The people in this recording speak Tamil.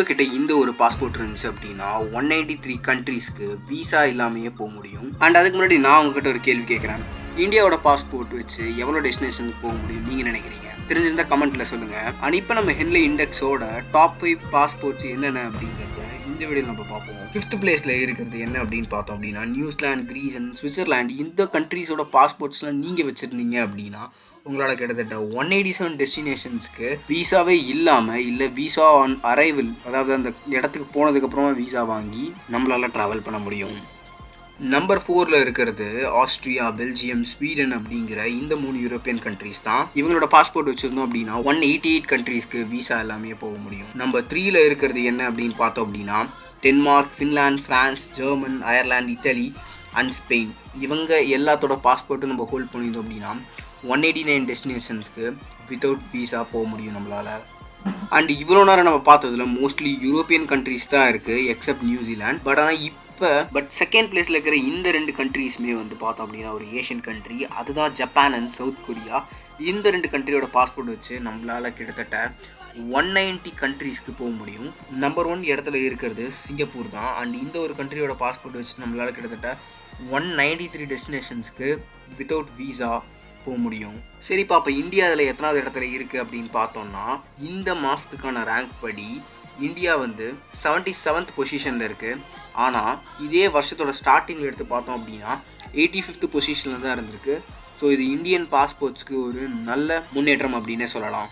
உங்ககிட்ட இந்த ஒரு பாஸ்போர்ட் இருந்துச்சு அப்படின்னா 193 கண்ட்ரீஸ்க்கு விசா இல்லாமையே போக முடியும். அண்ட் அதுக்கு முன்னாடி நான் உங்ககிட்ட ஒரு கேள்வி கேட்குறேன். இந்தியாவோட பாஸ்போர்ட் வச்சு எவ்வளோ டெஸ்டினேஷனுக்கு போக முடியும் நீங்கள் நினைக்கிறீங்க? தெரிஞ்சிருந்தா கமெண்ட்ல சொல்லுங்க. அண்ட் இப்போ நம்ம ஹென்லி இண்டெக்ஸோட டாப் 5 பாஸ்போர்ட்ஸ் என்னென்ன அப்படிங்கிறத இந்த வீடியோ நம்ம பார்ப்போம். 5th பிளேஸ்ல இருக்கிறது என்ன அப்படின்னு பார்த்தோம் அப்படின்னா நியூசிலாந்து, கிரீஸ் அண்ட் சுவிட்சர்லாந்து. இந்த கண்ட்ரீஸோட பாஸ்போர்ட்ஸ்லாம் நீங்கள் வச்சுருந்தீங்க அப்படின்னா உங்களால் கிட்டத்தட்ட 187 டெஸ்டினேஷன்ஸ்க்கு விசாவே இல்லாமல் இல்லை விசா ஆன் அரைவல், அதாவது அந்த இடத்துக்கு போனதுக்கப்புறமா விசா வாங்கி நம்மளால் ட்ராவல் பண்ண முடியும். நம்பர் 4ல இருக்கிறது ஆஸ்திரியா, பெல்ஜியம், ஸ்வீடன் அப்படிங்கிற இந்த 3 யூரோப்பியன் கண்ட்ரீஸ் தான். இவங்களோட பாஸ்போர்ட் வச்சுருந்தோம் அப்படின்னா 188 கண்ட்ரீஸ்க்கு விசா எல்லாமே போக முடியும். நம்பர் 3ல இருக்கிறது என்ன அப்படின்னு பார்த்தோம் அப்படின்னா Denmark, Finland, France, German, Ireland, Italy and Spain. இவங்க எல்லாத்தோட பாஸ்போர்ட்டும் நம்ம ஹோல்ட் பண்ணியிருந்தோம் அப்படின்னா 189 டெஸ்டினேஷன்ஸ்க்கு வித்தவுட் விசா போக முடியும் நம்மளால். அண்ட் இவ்வளோ நேரம் நம்ம பார்த்ததுல மோஸ்ட்லி யூரோப்பியன் கண்ட்ரீஸ் தான் இருக்குது எக்ஸப்ட் நியூசிலாந்து. பட் ஆனால் பட் செகண்ட் பிளேஸில் இருக்கிற இந்த 2 கண்ட்ரீஸுமே வந்து பார்த்தோம் அப்படின்னா ஒரு ஏஷியன் கண்ட்ரி, அதுதான் ஜப்பான் அண்ட் சவுத் கொரியா. இந்த 2 கண்ட்ரியோட பாஸ்போர்ட் வச்சு நம்மளால் கிட்டத்தட்ட 190 கண்ட்ரீஸ்க்கு போக முடியும். நம்பர் 1 இடத்துல இருக்கிறது சிங்கப்பூர் தான். அண்ட் இந்த ஒரு கண்ட்ரியோட பாஸ்போர்ட் வச்சு நம்மளால் கிட்டத்தட்ட 193 டெஸ்டினேஷன்ஸ்க்கு வித்தவுட் விசா போக முடியும். சரிப்பா, அப்போ இந்தியா அதில் எத்தனாவது இடத்துல இருக்குது அப்படின்னு பார்த்தோம்னா இந்த மாதத்துக்கான ரேங்க் படி இந்தியா வந்து 77th பொசிஷனில் இருக்குது. ஆனால் இதே வருஷத்தோட ஸ்டார்டிங்கில் எடுத்து பார்த்தோம் அப்படின்னா 85th பொசிஷனில் தான் இருந்திருக்கு. ஸோ இது இந்தியன் பாஸ்போர்ட்ஸ்க்கு ஒரு நல்ல முன்னேற்றம் அப்படின்னே சொல்லலாம்.